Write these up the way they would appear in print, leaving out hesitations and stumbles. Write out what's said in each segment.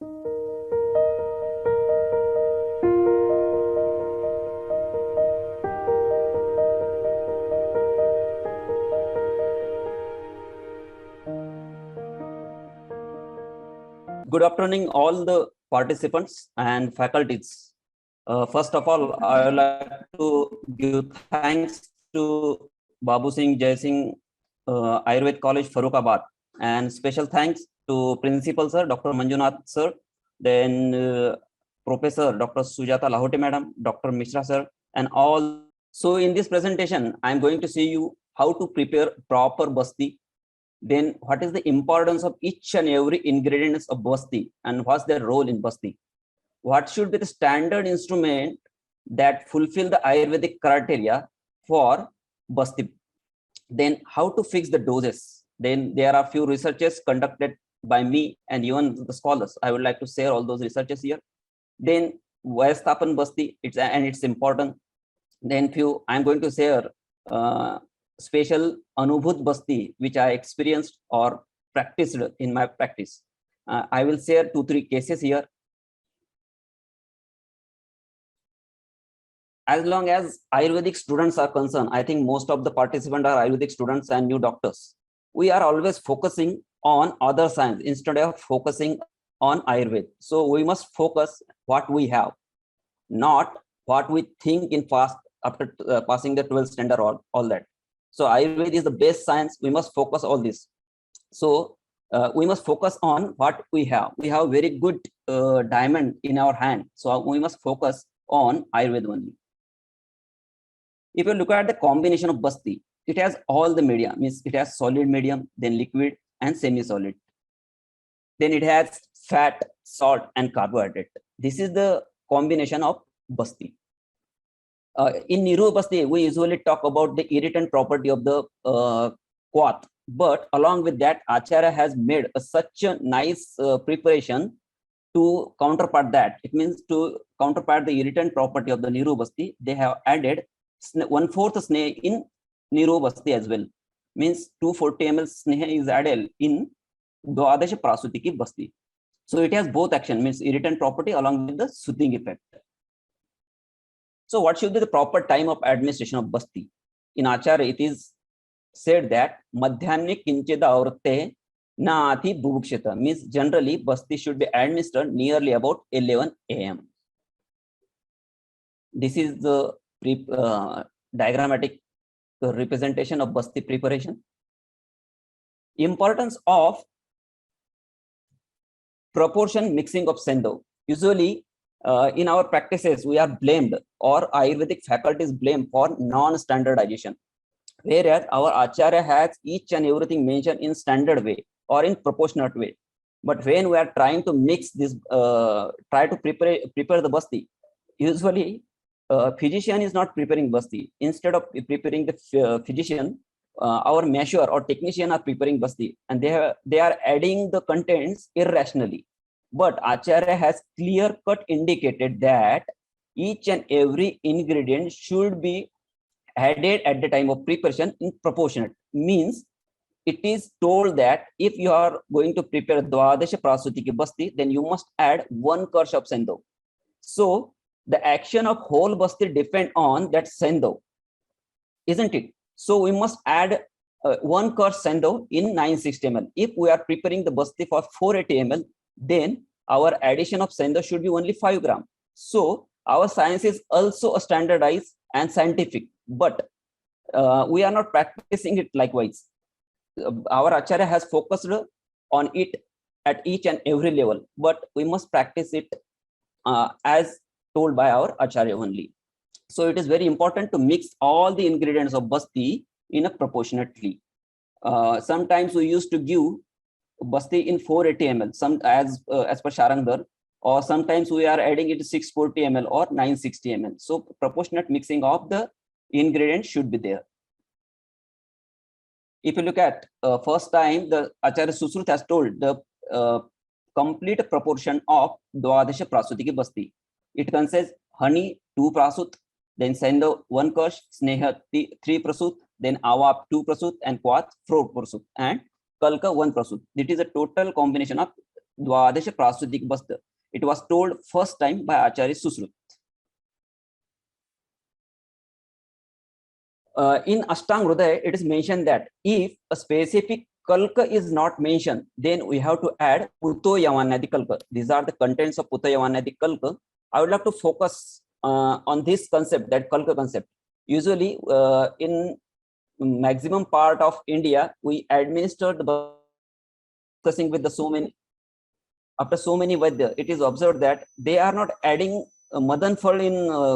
Good afternoon, all the participants and faculties. First of all, I would like to give thanks to Babu Singh Jai Singh Ayurved College, Farrukhabad, and special thanks to Principal Sir, Dr. Manjunath Sir, then Professor Dr. Sujata Lahote Madam, Dr. Mishra Sir, and all. So in this presentation, I'm going to see you how to prepare proper basti. Then what is the importance of each and every ingredients of basti and what's their role in basti? What should be the standard instrument that fulfill the Ayurvedic criteria for basti? Then how to fix the doses? Then there are few researches conducted by me and even the scholars. I would like to share all those researches here. Then Vayasthapan basti, it's important. Then I'm going to share special Anubhut Basti, which I experienced or practiced in my practice. I will share 2-3 cases here. As long as Ayurvedic students are concerned, I think most of the participants are Ayurvedic students and new doctors. We are always focusing on other science instead of focusing on Ayurveda. So we must focus what we have, not what we think in past after passing the 12th standard or all that. So Ayurveda is the best science. We must focus all this. So we must focus on what we have. We have very good diamond in our hand. So we must focus on Ayurveda only. If you look at the combination of basti, it has all the media, means it has solid medium, then liquid and semi-solid. Then it has fat, salt and carbohydrate. This is the combination of basti. In Niru Basti, we usually talk about the irritant property of the quath, but along with that, Acharya has made such a nice preparation to counterpart that. It means to counterpart the irritant property of the Niru Basti, they have added 1/4 sneha in Niru Basti as well. Means 240 ml sneha is added in Dwadasha Prasutiki Basti. So it has both action, means irritant property along with the soothing effect. So what should be the proper time of administration of basti? In Acharya, it is said that Madhyamni Kinchida Avrate Naati Bhubukshita, means generally basti should be administered nearly about 11 a.m. This is the diagrammatic representation of basti preparation. Importance of proportion mixing of sendo. Usually, in our practices, we are blamed or Ayurvedic faculty is blamed for non-standardization, whereas our Acharya has each and everything mentioned in standard way or in proportionate way. But when we are trying to mix this, try to prepare the basti, usually physician is not preparing basti. Instead of preparing the physician, our measure or technician are preparing basti, and they are adding the contents irrationally. But Acharya has clear-cut indicated that each and every ingredient should be added at the time of preparation in proportionate. Means it is told that if you are going to prepare Dwadasha Prasutiki Basti, then you must add 1 karsh of sendo. So the action of whole basti depend on that sendo, isn't it? So we must add 1 karsh sendo in 960 ml. If we are preparing the basti for 480 ml, then our addition of sendo should be only 5 gram. So our science is also standardized and scientific, but we are not practicing it likewise. Our Acharya has focused on it at each and every level, but we must practice it as told by our Acharya only. So it is very important to mix all the ingredients of basti in a proportionately. Sometimes we used to give basti in 480 ml, some as per Sharangdar, or sometimes we are adding it to 640 ml or 960 ml. So proportionate mixing of the ingredients should be there. If you look at first time, the Acharya Susruta has told the complete proportion of Dwadasha Prasutiki Basti. It consists honey 2 prasut, then sendo 1 karsh, sneha 3 prasut, then awap 2 prasut, and quath 4 prasut, and kalka 1 prasut. It is a total combination of Dvadesh Prasudik Bast. It was told first time by Acharya Susrut. In Ashtang Hridaya, it is mentioned that if a specific kalka is not mentioned, then we have to add Puto Yavanadi Kalka. These are the contents of Puto Yavanadi Kalka. I would like to focus on this concept, that kalka concept. Usually, in maximum part of India, we administer the discussing with the so many. After so many Vaidya, it is observed that they are not adding Madanfal in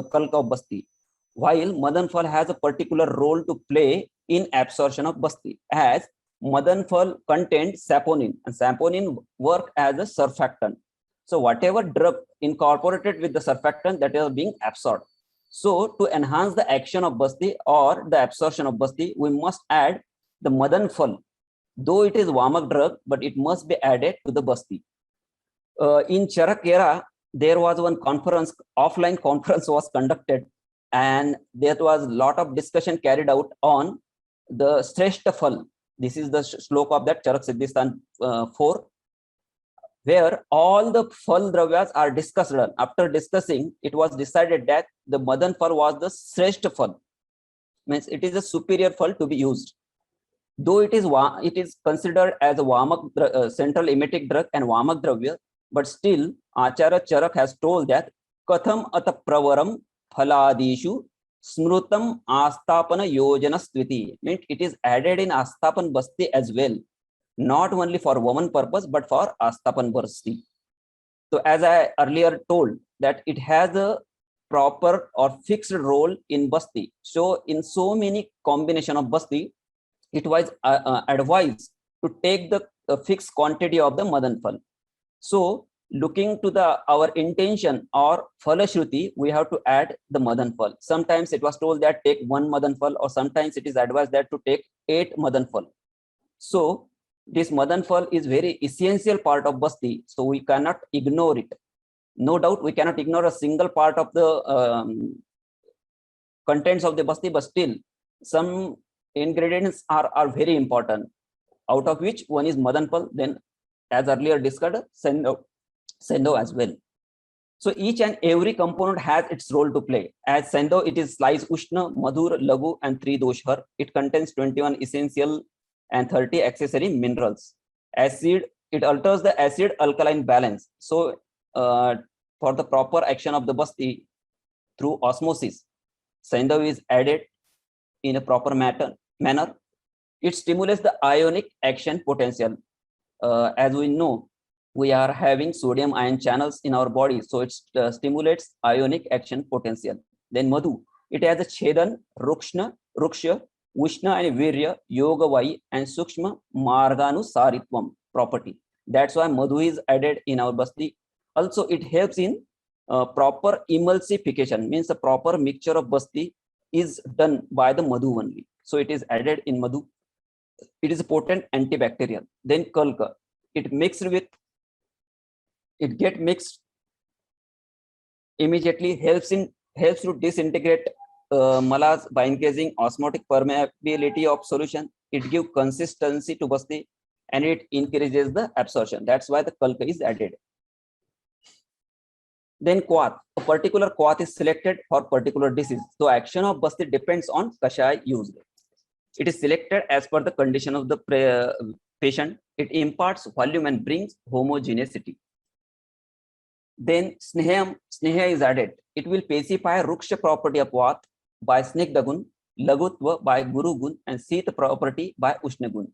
kalka of Basti, while Madanfal has a particular role to play in absorption of Basti, as Madanfal contained saponin, and saponin work as a surfactant. So whatever drug incorporated with the surfactant, that is being absorbed. So to enhance the action of Basti or the absorption of Basti, we must add the Madanfal. Though it is Vamak drug, but it must be added to the Basti. In Charak era, there was one conference, offline conference was conducted, and there was a lot of discussion carried out on the Shrestha Phal. This is the slok of that Charak Siddhistan 4, where all the Phal Dravyas are discussed. After discussing, it was decided that the Madan Phal was the Shrestha Phal. Means it is a superior Phal to be used. Though it is considered as a Vamak, central emetic drug and Vamak Dravya, but still Acharya Charak has told that Katham Ata Pravaram Phaladishu Smrutam Astapana Yojana Stviti. Means it is added in Astapan Basti as well, not only for woman purpose, but for Astapan Basti. So as I earlier told, that it has a proper or fixed role in Basti. So in so many combination of Basti, it was advised to take the fixed quantity of the Madanfal. So looking to our intention or Phalashruti, we have to add the Madanfal. Sometimes it was told that take 1 Madanfal, or sometimes it is advised that to take 8 Madanfal. So this Madanfal is very essential part of Basti, so we cannot ignore it. No doubt we cannot ignore a single part of the contents of the Basti, but still some ingredients are very important, out of which one is Madanfal, then as earlier discussed, Sendo as well. So each and every component has its role to play. As Sendo, it is slice Ushna, Madhur, Lagu, and 3 Doshhar. It contains 21 essential and 30 accessory minerals. Acid, it alters the acid alkaline balance. So for the proper action of the Basti through osmosis, Sendo is added in a proper manner. It stimulates the ionic action potential. As we know, we are having sodium ion channels in our body, so it stimulates ionic action potential. Then Madhu, it has a Chedan, Ruksha, Ushna and Virya, Yoga Vai, and Sukshma Marganusaritvam property. That's why Madhu is added in our Basti. Also, it helps in proper emulsification, means a proper mixture of Basti is done by the Madhu only. So it is added in Madhu. It is a potent antibacterial. Then Kalka, it get mixed immediately, helps to disintegrate malas by increasing osmotic permeability of solution. It gives consistency to Basti and it increases the absorption. That's why the Kalka is added. Then Quath, a particular Quath is selected for particular disease. So action of Basti depends on Kashaya used. It is selected as per the condition of the patient. It imparts volume and brings homogeneity. Then Sneha is added. It will pacify Ruksha property of Quath by Snigdagun, Lagutva by Gurugun, and Sita property by Ushnagun.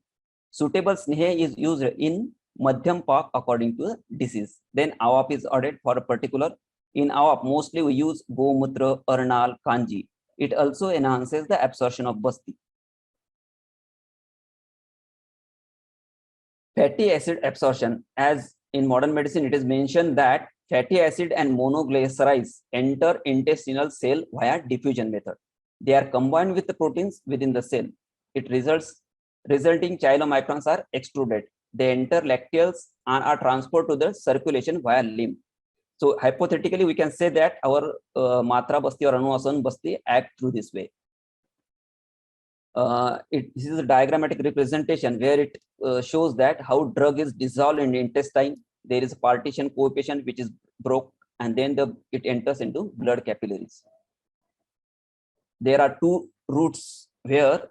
Suitable Sneha is used in Madhyam Pak according to the disease. Then Awap is added for a particular. In Awap, mostly we use Gomutra, Arnal, Kanji. It also enhances the absorption of Basti. Fatty acid absorption. As in modern medicine, it is mentioned that fatty acid and monoglycerides enter intestinal cell via diffusion method. They are combined with the proteins within the cell. Resulting chylomicrons are extruded. They enter lacteals and are transferred to the circulation via lymph. So hypothetically, we can say that our Matra Basti or Anuvasan Basti act through this way. This is a diagrammatic representation where it shows that how drug is dissolved in the intestine there is a partition coefficient which is broke, and then it enters into blood capillaries. There are two routes where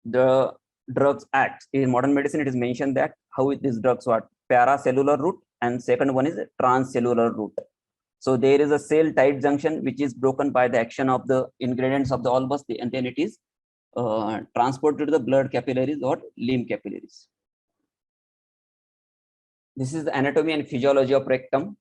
the drugs act. In modern medicine, it is mentioned that how these drugs work: paracellular route, and second one is a transcellular route. So there is a cell tight junction which is broken by the action of the ingredients of the all-basti, and then it is transported to the blood capillaries or lymph capillaries. This is the anatomy and physiology of rectum.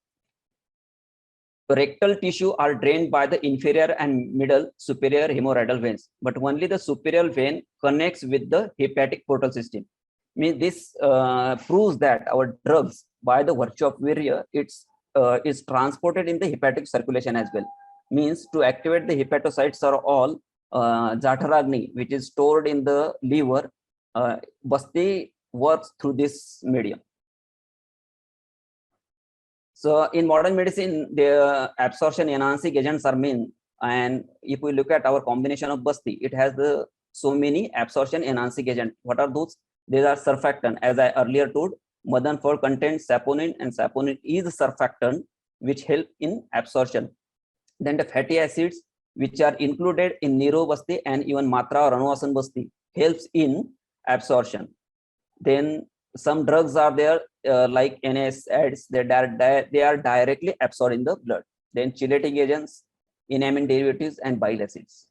Rectal tissue are drained by the inferior and middle superior hemorrhoidal veins, but only the superior vein connects with the hepatic portal system. Means this proves that our drugs, by the virtue of virya, is transported in the hepatic circulation as well. Means to activate the hepatocytes are all Jatharagni, which is stored in the liver. Basti works through this medium. So in modern medicine, the absorption enhancing agents are main, and if we look at our combination of Basti, it has so many absorption enhancing agents. What are those? These are surfactant. As I earlier told, Madan Fal contains saponin, and saponin is a surfactant which help in absorption. Then the fatty acids, which are included in Niro Basti and even Matra or Anuvasan Basti, helps in absorption. Then some drugs are there like NSAIDs, they are directly absorbed in the blood. Then chelating agents, enamine derivatives, and bile acids.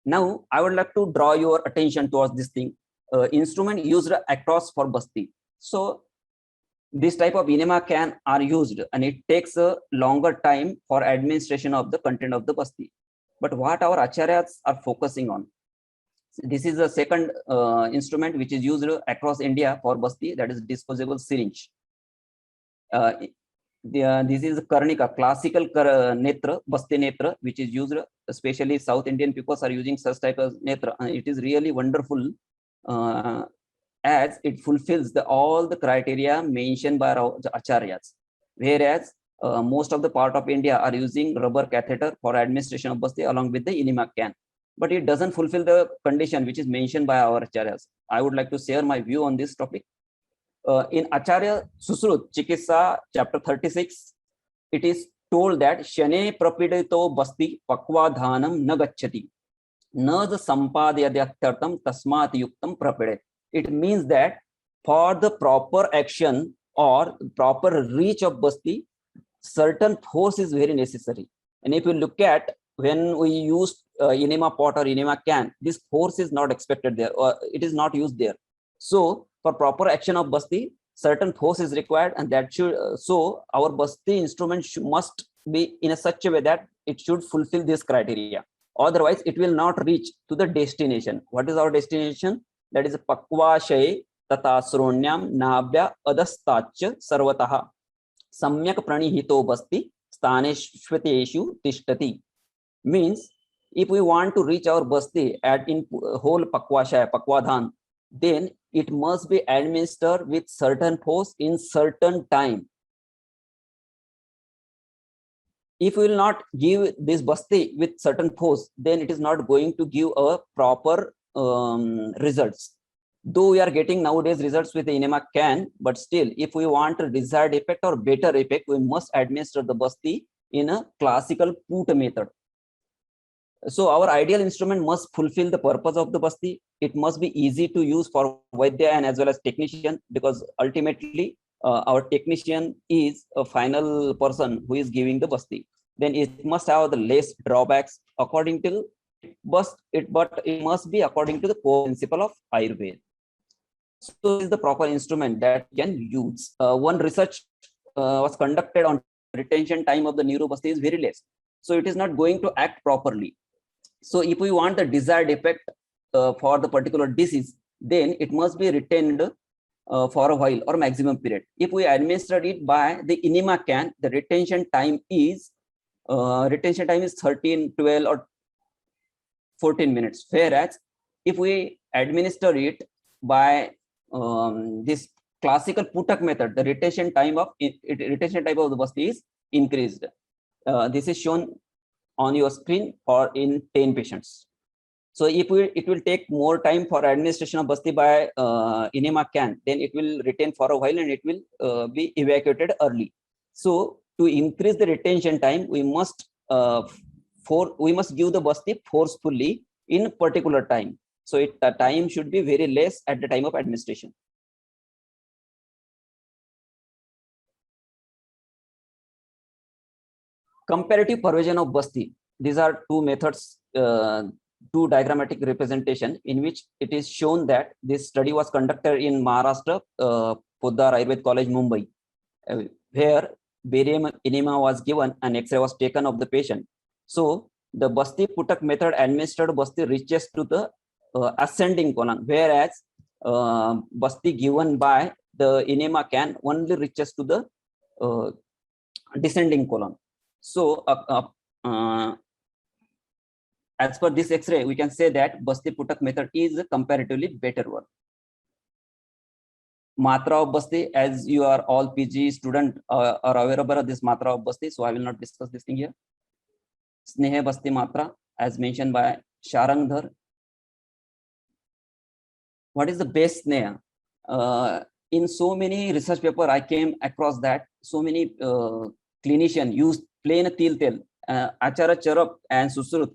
Now I would like to draw your attention towards this thing. Instrument used across for Basti. So this type of enema can are used, and it takes a longer time for administration of the content of the Basti. But what our acharyas are focusing on, this is the second instrument which is used across India for Basti, that is disposable syringe. This is Karnika, classical netra, Basti netra, which is used, especially South Indian people are using such type of netra. It is really wonderful as it fulfills all the criteria mentioned by our acharyas. Whereas most of the part of India are using rubber catheter for administration of Basti along with the enema can. But it doesn't fulfill the condition which is mentioned by our acharyas. I would like to share my view on this topic. In Acharya Susrut Chikitsa chapter 36, it is told that Shane Prapidito Basti Pakwadhanam Nagachati Naz Sampadyadyartam Tasmat Yuktam Prapide. It means that for the proper action or proper reach of Basti, certain force is very necessary. And if you look at when we use enema pot or enema can, this force is not expected there, or it is not used there. So for proper action of Basti, certain force is required, and that should so our Basti instrument must be in a such a way that it should fulfill this criteria. Otherwise, it will not reach to the destination. What is our destination? That is Pakvashay Tata Sronyam Nabya Adastach Sarvataha Samyak Pranihito Basti Staneshvateshu Tishtati. Means if we want to reach our Basti at in whole Pakvashaya, Pakwadhan, then it must be administered with certain force in certain time. If we will not give this Basti with certain force, then it is not going to give a proper results. Though we are getting nowadays results with the enema can, but still, if we want a desired effect or better effect, we must administer the Basti in a classical Put method. So our ideal instrument must fulfill the purpose of the Basti. It must be easy to use for Vaidya and as well as technician, because ultimately our technician is a final person who is giving the Basti. Then it must have the less drawbacks according to but it must be according to the core principle of Ayurveda. So this is the proper instrument that can use. One research was conducted on retention time of the neurobasti is very less. So it is not going to act properly. So if we want the desired effect for the particular disease, then it must be retained for a while or maximum period. If we administer it by the enema can, the retention time is 13, 12 or 14 minutes. Whereas if we administer it by this classical Putak method, the retention time of the basti is increased. This is shown on your screen or in 10 patients. So if it will take more time for administration of Basti by enema can, then it will retain for a while and it will be evacuated early. So to increase the retention time, we must give the Basti forcefully in particular time. So the time should be very less at the time of administration. Comparative pervasion of Basti. These are two methods, two diagrammatic representation in which it is shown that this study was conducted in Maharashtra, Poddar Ayurved College, Mumbai, where barium enema was given and X-ray was taken of the patient. So the Basti Putak method administered Basti reaches to the ascending colon, whereas Basti given by the enema can only reaches to the descending colon. So as per this X-ray, we can say that Basti Putak method is a comparatively better one. Matra of Basti, as you are all PG student are aware of this Matra of Basti, so I will not discuss this thing here. Sneha Basti Matra, as mentioned by Sharangdhar. What is the best Sneha? In so many research paper, I came across that so many clinicians use plain til tel, Acharya Charak and Susrut,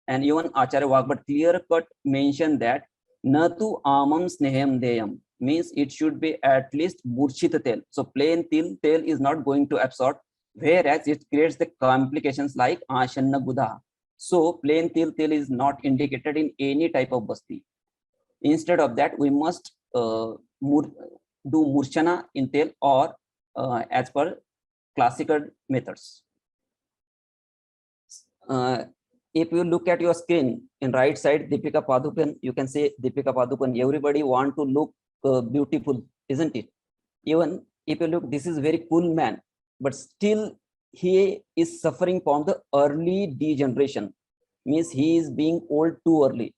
and even Acharya Wag, but clear cut mention that Natu Amam Sneham Deyam, means it should be at least Murchita tel. So plain til tel is not going to absorb, whereas it creates the complications like Ashanna Buddha. So plain til tel is not indicated in any type of Basti. Instead of that, we must do Murchana in tel or as per classical methods. If you look at your screen in right side, Deepika Padukone, you can say Deepika Padukone. Everybody want to look beautiful, isn't it? Even if you look, this is very cool man, but still he is suffering from the early degeneration, means he is being old too early.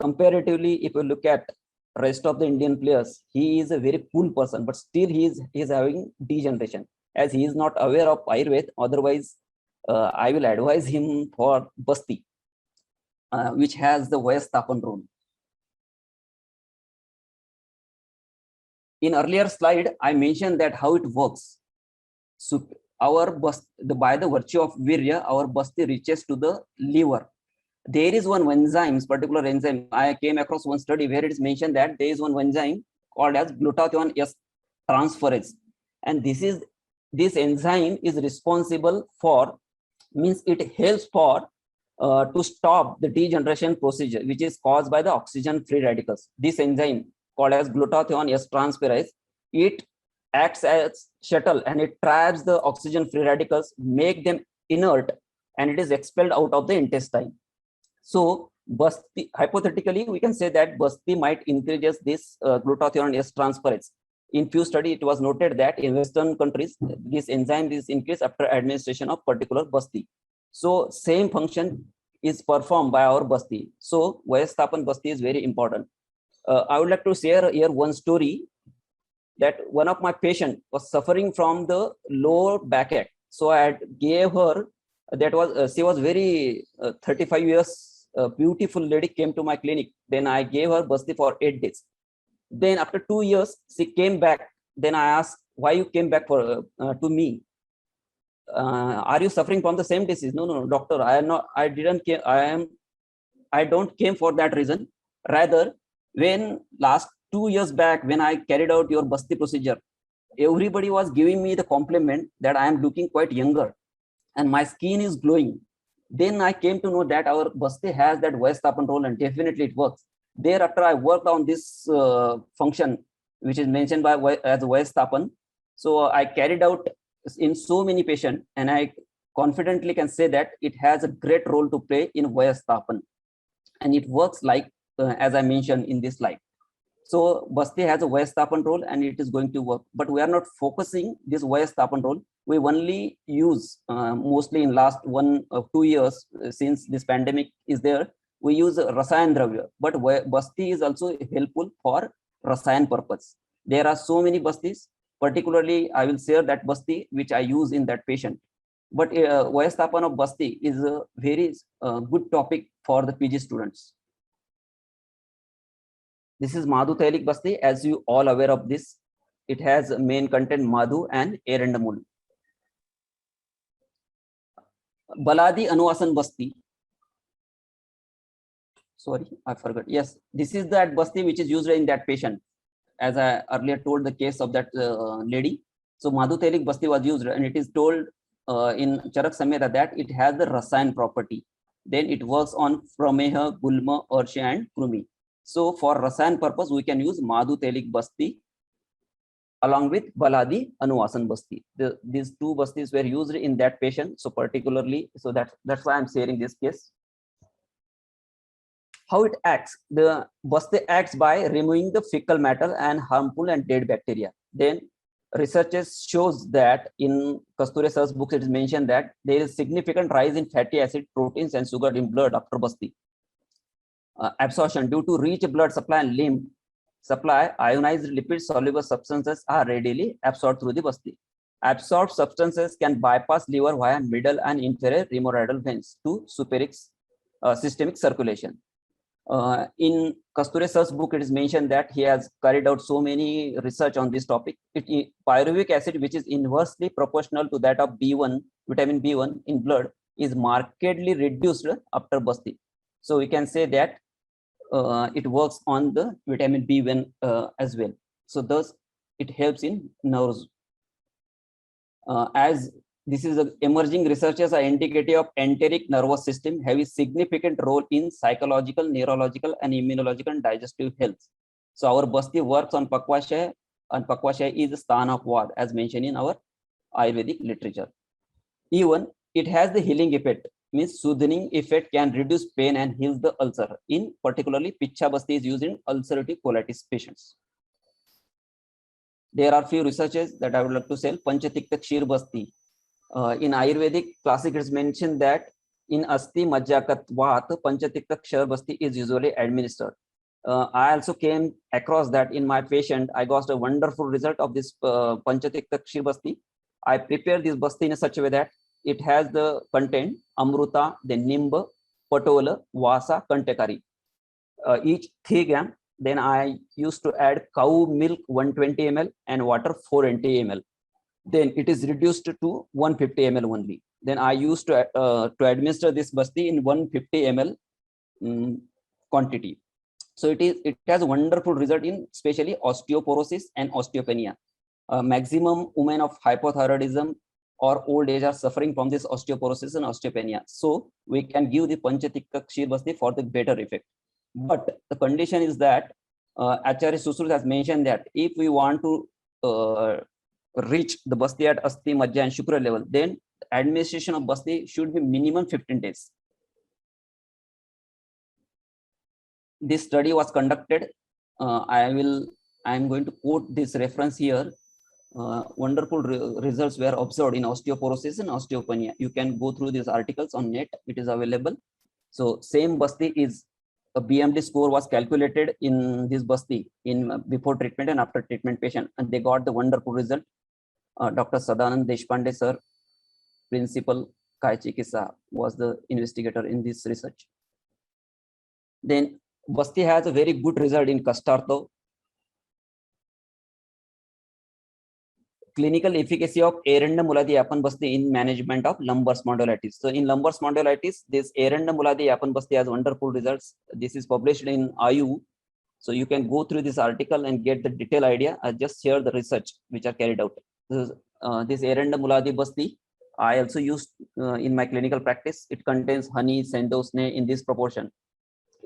Comparatively, if you look at rest of the Indian players, he is a very cool person, but still he is having degeneration, as he is not aware of Ayurveda. Otherwise, I will advise him for Basti, which has the Vayastapan rule. In earlier slide, I mentioned that how it works. So our by the virtue of Virya, our Basti reaches to the liver. There is one enzyme, particular enzyme. I came across one study where it is mentioned that there is one enzyme called as glutathione S transferase, and this enzyme is responsible for, means it helps for to stop the degeneration procedure which is caused by the oxygen free radicals. This enzyme called as glutathione S transferase, it acts as shuttle and it traps the oxygen free radicals, make them inert, and it is expelled out of the intestine. So Basti, hypothetically, we can say that Basti might increase this glutathione S transferase. In few studies, it was noted that in Western countries, this enzyme is increased after administration of particular Basti. So same function is performed by our Basti. So Vayastapan Basti is very important. I would like to share here one story that one of my patient was suffering from the lower backache. So I gave her, that was she was very 35 years beautiful lady, came to my clinic. Then I gave her Basti for 8 days. Then after 2 years, she came back. Then I asked, why you came back for to me? Are you suffering from the same disease? No, doctor, I am not. I didn't came. I don't came for that reason. Rather, when last 2 years back, when I carried out your Basti procedure, everybody was giving me the compliment that I am looking quite younger and my skin is glowing. Then I came to know that our Basti has that Vayastapan role, and definitely it works. Thereafter, I worked on this function, which is mentioned by as Vayastapan. So I carried out in so many patients, and I confidently can say that it has a great role to play in Vayastapan, and it works like as I mentioned in this slide. So Basti has a Vayastapan role and it is going to work, but we are not focusing this Vayastapan role. We only use mostly in last 1 or 2 years since this pandemic is there, we use Rasayan Dravya, but Basti is also helpful for Rasayan purpose. There are so many Bastis, particularly I will share that Basti which I use in that patient. But Vayasthapan of Basti is a very good topic for the PG students. This is Madhu Tailik Basti, as you all aware of this. It has main content Madhu and Erandamul. Baladi Anuvasan Basti. Sorry, I forgot. Yes, this is that Basti which is used in that patient, as I earlier told the case of that lady. So Madhu Tailik Basti was used, and it is told in Charak Samhita that it has the Rasayan property. Then it works on Prameha, Gulma, Arsha, and Krumi. So for Rasayan purpose, we can use Madhu Tailik Basti along with Baladi Anuvasan Basti. These two Bastis were used in that patient. So particularly, so that's why I'm sharing this case. How it acts? The Basti acts by removing the fecal matter and harmful and dead bacteria. Then researchers shows that in Kasturi Sir's books, it is mentioned that there is significant rise in fatty acid, proteins, and sugar in blood after Basti. Absorption due to rich blood supply and lymph supply, ionized lipid soluble substances are readily absorbed through the Basti. Absorbed substances can bypass liver via middle and inferior hemorrhoidal veins to superior systemic circulation. In Kasturi Sir's book, it is mentioned that he has carried out so many research on this topic. Pyruvic acid, which is inversely proportional to that of B1, vitamin B1 in blood, is markedly reduced after Basti. So we can say that it works on the vitamin B1 as well. So thus it helps in nerves. As this is emerging researchers are indicative of enteric nervous system having significant role in psychological, neurological, and immunological and digestive health. So our Basti works on Pakwashaya, and Pakwashaya is the Sthana of Vad, as mentioned in our Ayurvedic literature. Even it has the healing effect, means soothing effect, can reduce pain and heal the ulcer. In particularly, Picha Basti is used in ulcerative colitis patients. There are few researches that I would like to say. Panchatikta Kshir Basti. In Ayurvedic classic, it's mentioned that in Asti Majjakat Vat, Panchatikta Kshir Basti is usually administered. I also came across that in my patient. I got a wonderful result of this Panchatikta Kshir Basti. I prepared this Basti in such a way that it has the content Amruta, then Nimba, Patola, Vasa, Kantakari. Each 3 gram. Then I used to add cow milk 120 ml and water 420 ml. Then it is reduced to 150 ml only. Then I used to administer this Basti in 150 ml quantity. So it has a wonderful result in especially osteoporosis and osteopenia. Maximum women of hypothyroidism or old age are suffering from this osteoporosis and osteopenia. So we can give the Panchatikta Kshir Basti for the better effect. But the condition is that Acharya Susruta has mentioned that if we want to reach the Basti at Asti, Majja, and Shukra level, then administration of Basti should be minimum 15 days. This study was conducted. I am going to quote this reference here. Wonderful results were observed in osteoporosis and osteopenia. You can go through these articles on net. It is available. So same Basti is a BMD score was calculated in this Basti in before treatment and after treatment patient, and they got the wonderful result. Dr. Sadanand Deshpande sir, principal Kai Chikitsa, was the investigator in this research. Then Basti has a very good result in Kastartho. Clinical efficacy of Erandam Muladi Yapan Basti in management of lumbar spondylitis. So in lumbar spondylitis, this Erandam Muladi Yapan Basti has wonderful results. This is published in IU. So you can go through this article and get the detailed idea. I just share the research which are carried out. This Erandam Muladi Basti, I also used in my clinical practice. It contains honey, sendosne in this proportion.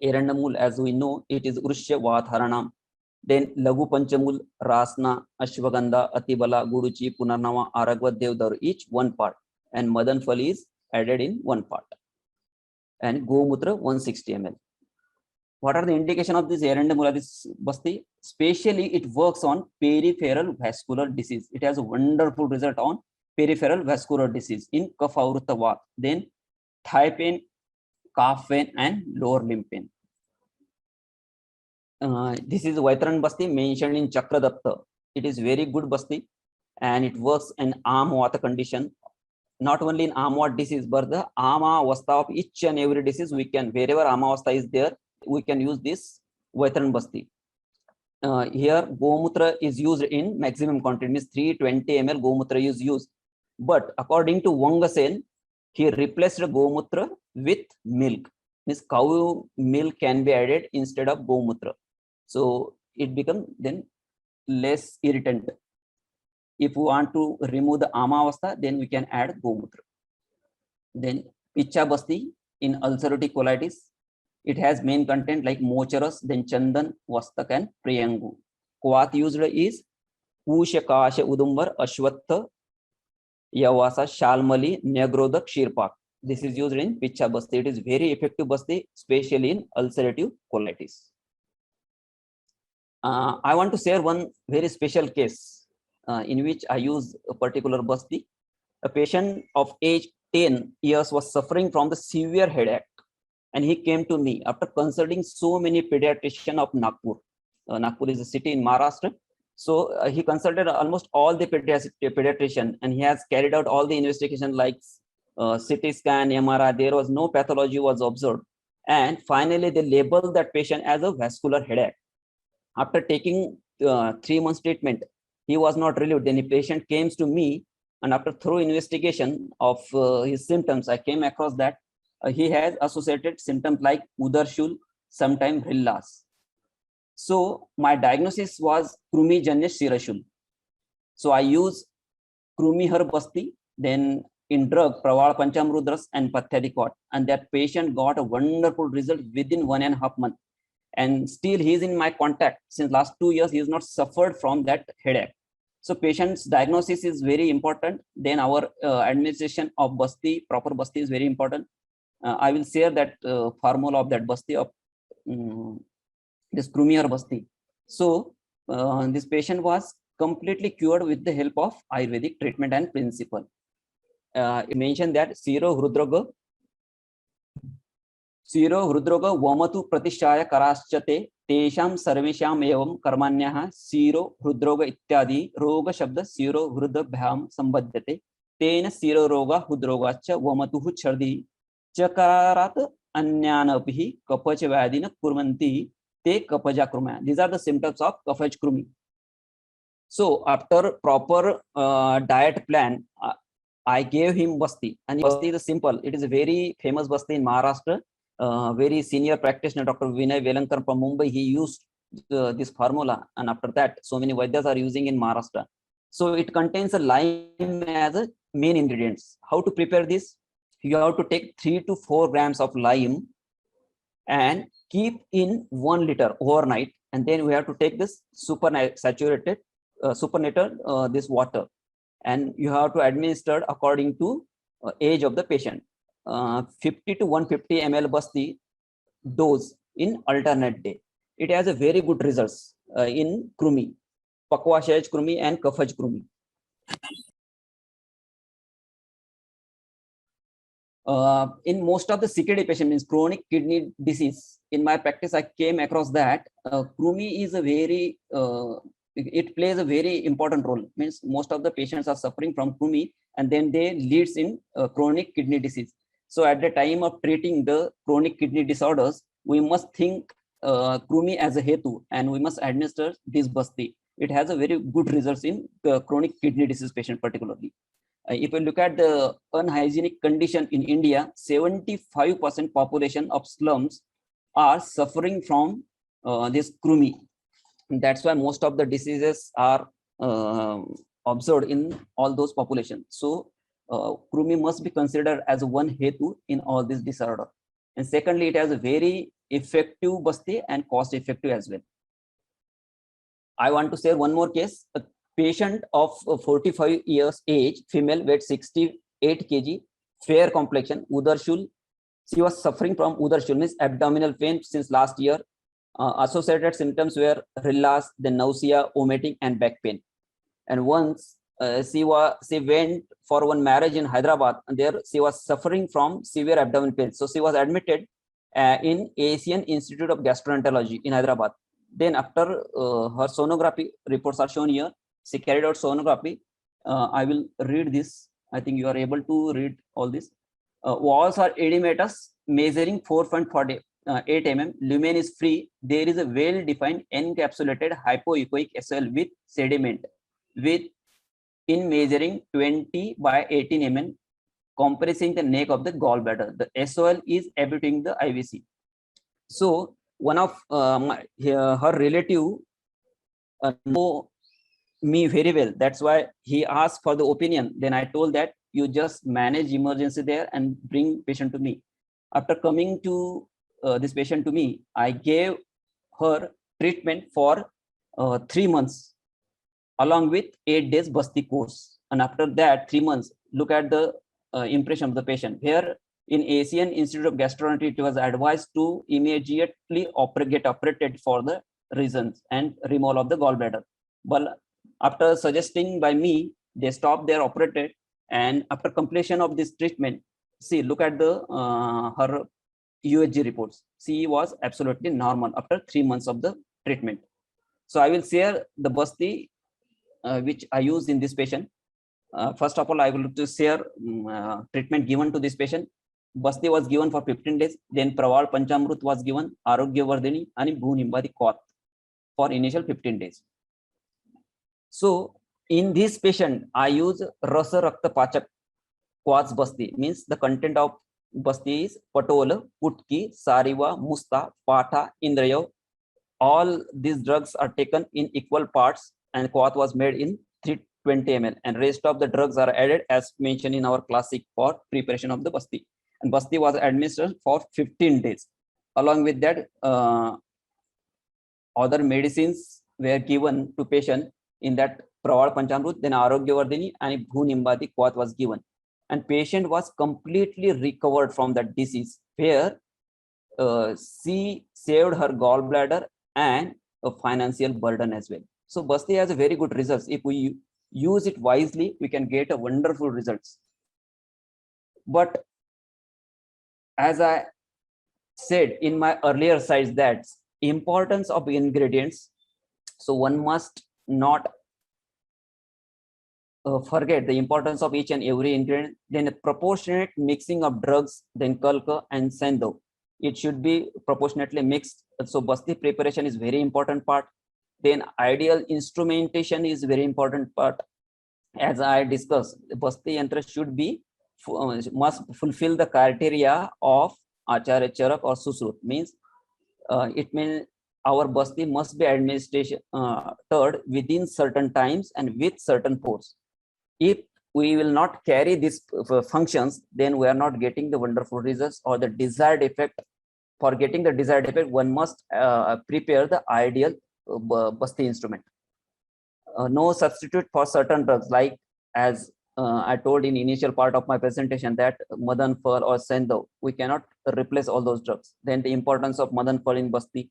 Erandamul, as we know, it is Urshya Vatharanam. Then Lagu Panchamul, Rasna, Ashwagandha, Atibala, Guduchi, Punarnava, Aragva, Devdar, each one part. And Madanfali is added in one part. And Gomutra 160 ml. What are the indication of this Erandam Muladi Basti? Especially it works on peripheral vascular disease. It has a wonderful result on peripheral vascular disease in Kapha Vrutta Vat. Then thigh pain, calf pain, and lower limb pain. This is Vaitran Basti mentioned in Chakradatta. It is very good Basti and it works in arm Vata condition. not only in Amwat disease, but the Amavastha of each and every disease, we can, wherever Amavastha is there, we can use this Vaitran Basti. Here, Gomutra is used in maximum quantity, means 320 ml Gomutra is used. But according to Wangasen, he replaced Gomutra with milk. Means cow milk can be added instead of Gomutra. So it becomes then less irritant. If we want to remove the Amavastha, then we can add Gomutra. Then Picha Basti in ulcerative colitis. It has main content like Mocharas, then Chandan, Vastak, and Priyangu. Quat used is Ushakasha Udumbar, Ashwatha, Yavasa, Shalmali, Nyagrodak, Shirpak. This is used in Picha Basti. It is very effective Basti, especially in ulcerative colitis. I want to share one very special case in which I use a particular Basti. A patient of age 10 years was suffering from the severe headache, and he came to me after consulting so many pediatricians of Nagpur. Nagpur is a city in Maharashtra. So he consulted almost all the pediatricians, and he has carried out all the investigation like CT scan, MRI. There was no pathology was observed. And finally, they labeled that patient as a vascular headache. After taking 3 months treatment, he was not relieved. Then the patient came to me, and after thorough investigation of his symptoms, I came across that he has associated symptoms like Udarshul, sometimes Rillas. So my diagnosis was Krumijanya Shirashul. So I use Krumihar Basti, then in drug Praval Panchamrudras and Pathyadikot, and that patient got a wonderful result within 1.5 months. And still he is in my contact since last 2 years. He has not suffered from that headache. So patient's diagnosis is very important. Then our administration of Basti, proper Basti is very important. I will share that formula of that Basti of this Krumihar Basti. So this patient was completely cured with the help of Ayurvedic treatment and principle. It mentioned that Siro Hrudroga Vamatu Pratishaya Karashchate Tesham Sarvesham Evam Karmanyah Siro Hrudroga Ityadi Roga Shabda Siro Hrudabhyam Sambhadyate Tena Siro Roga Hudrogacha Vamatuhu Chardi Chakarat Anyanapihi Kapach Vadina Kurmanti Te Kapaja Kruma. These are the symptoms of Kapach Krumi. So after proper diet plan, I gave him Basti, and Basti is simple. It is a very famous Basti in Maharashtra. Very senior practitioner, Dr. Vinay Velankar from Mumbai, he used this formula, and after that, so many Vaidyas are using in Maharashtra. So it contains a lime as a main ingredients. How to prepare this? You have to take 3 to 4 grams of lime and keep in 1 liter overnight, and then we have to take this supernated this water, and you have to administer according to age of the patient. 50 to 150 ml Basti dose in alternate day. It has a very good results in Krumi, Pakwashaj Krumi and Kafaj Krumi. In most of the CKD patient, means chronic kidney disease, in my practice, I came across that Krumi is a very, it plays a very important role. Means most of the patients are suffering from Krumi, and then they leads in chronic kidney disease. So at the time of treating the chronic kidney disorders, we must think Krumi as a Hetu, and we must administer this Basti. It has a very good results in chronic kidney disease patient particularly. If you look at the unhygienic condition in India, 75% population of slums are suffering from this Krumi. And that's why most of the diseases are observed in all those populations. So Krumi must be considered as one Hetu in all this disorder. And secondly, it has a very effective Basti and cost effective as well. I want to share one more case. A patient of 45 years age, female, weight 68 kg, fair complexion, Udarshul. She was suffering from Udarshul, means abdominal pain since last year. Associated symptoms were rillas, then nausea, vomiting, and back pain. And once she went for one marriage in Hyderabad, and there she was suffering from severe abdominal pain. So she was admitted in Asian Institute of Gastroenterology in Hyderabad. Then after her sonography reports are shown here, she carried out sonography. I will read this I think you are able to read all this. Walls are edematous, measuring 4.48 mm. Lumen is free. There is a well-defined encapsulated hypoechoic SOL with sediment, with in measuring 20 by 18 mm, compressing the neck of the gallbladder. The SOL is abutting the IVC. So one of her relative know me very well. That's why he asked for the opinion. Then I told that you just manage emergency there and bring patient to me. After coming to this patient to me, I gave her treatment for 3 months along with 8 days Basti course. And after that 3 months, look at the impression of the patient. Here in Asian Institute of Gastroenterology, it was advised to immediately get operated for the reasons and removal of the gallbladder. But after suggesting by me, they stopped their operated, and after completion of this treatment, see, look at the her UHG reports. She was absolutely normal after 3 months of the treatment. So I will share the Basti which I use in this patient. First of all, I will to share treatment given to this patient. Basti was given for 15 days. Then Prawal Panchamrut was given, Arogya Vardhini and Bhunimbadi Quat for initial 15 days. So in this patient, I use Rasa Rakta Pachak Quats Basti, means the content of Basti is Patola, Putki, Sariva, Musta, Pata, Indrayo. All these drugs are taken in equal parts, and Quat was made in 320 ml, and rest of the drugs are added as mentioned in our classic for preparation of the Basti. And Basti was administered for 15 days. Along with that, other medicines were given to patient in that Prawal Panchamrut, then Arogya Vardhini and Bhunimbadi Quat was given. And patient was completely recovered from that disease, where she saved her gallbladder and a financial burden as well. So Basti has a very good results. If we use it wisely, we can get a wonderful results. But as I said in my earlier slides, that importance of ingredients. So one must not forget the importance of each and every ingredient. Then a proportionate mixing of drugs, then Kalka and Sendo. It should be proportionately mixed. So Basti preparation is very important part. Then ideal instrumentation is very important part. As I discussed, the Basti yantra should be must fulfill the criteria of Acharya Charak or Susrut. Means it means our Basti must be administered within certain times and with certain force. If we will not carry these functions, then we are not getting the wonderful results or the desired effect. For getting the desired effect, one must prepare the ideal Basti instrument. No substitute for certain drugs, like as I told in initial part of my presentation, that Madan Phal or Sendo, we cannot replace all those drugs. Then the importance of Madan Phal in Basti,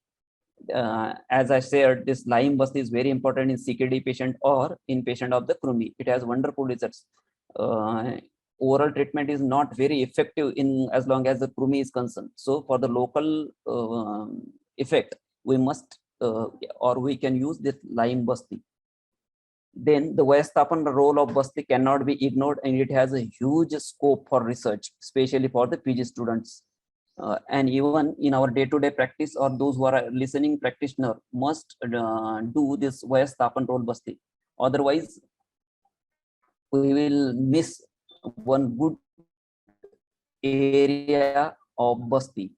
as I shared, this Lyme Basti is very important in CKD patient or in patient of the Krumi. It has wonderful results. Oral treatment is not very effective in as long as the Krumi is concerned. So for the local effect, we must or we can use this Lyme Basti. Then the Vayasthapan role of Basti cannot be ignored, and it has a huge scope for research, especially for the PG students. And even in our day-to-day practice, or those who are listening practitioner must do this Vayasthapan role Basti. Otherwise, we will miss one good area of Basti.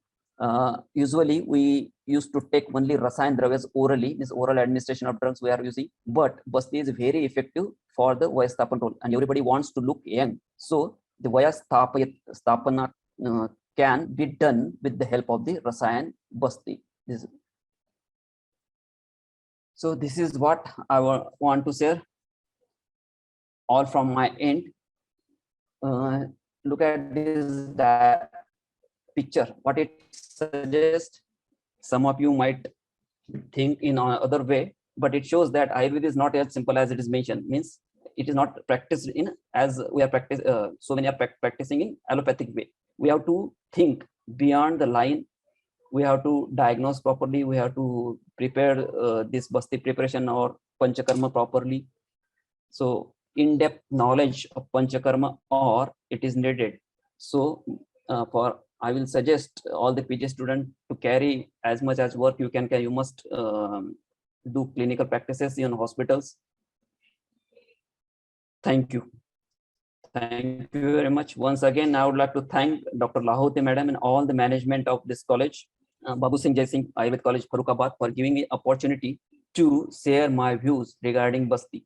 Usually we used to take only Rasayan Dravyas orally, means oral administration of drugs we are using, but Basti is very effective for the Vayasthapan role, and everybody wants to look young. So the Vayasthapana can be done with the help of the Rasayan Basti. So this is what I want to share all from my end. Look at this picture, what it suggests. Some of you might think in another way, but it shows that Ayurveda is not as simple as it is mentioned. Means it is not practiced in as we are so many are practicing in allopathic way. We have to think beyond the line. We have to diagnose properly. We have to prepare this Basti preparation or Panchakarma properly. So in-depth knowledge of Panchakarma or it is needed. So I will suggest all the PG students to carry as much as work you can. You must do clinical practices in hospitals. Thank you. Thank you very much. Once again, I would like to thank Dr. Lahote Madam and all the management of this college, Babu Singh Jai Singh Ayurved College, Farrukhabad, for giving me opportunity to share my views regarding Basti.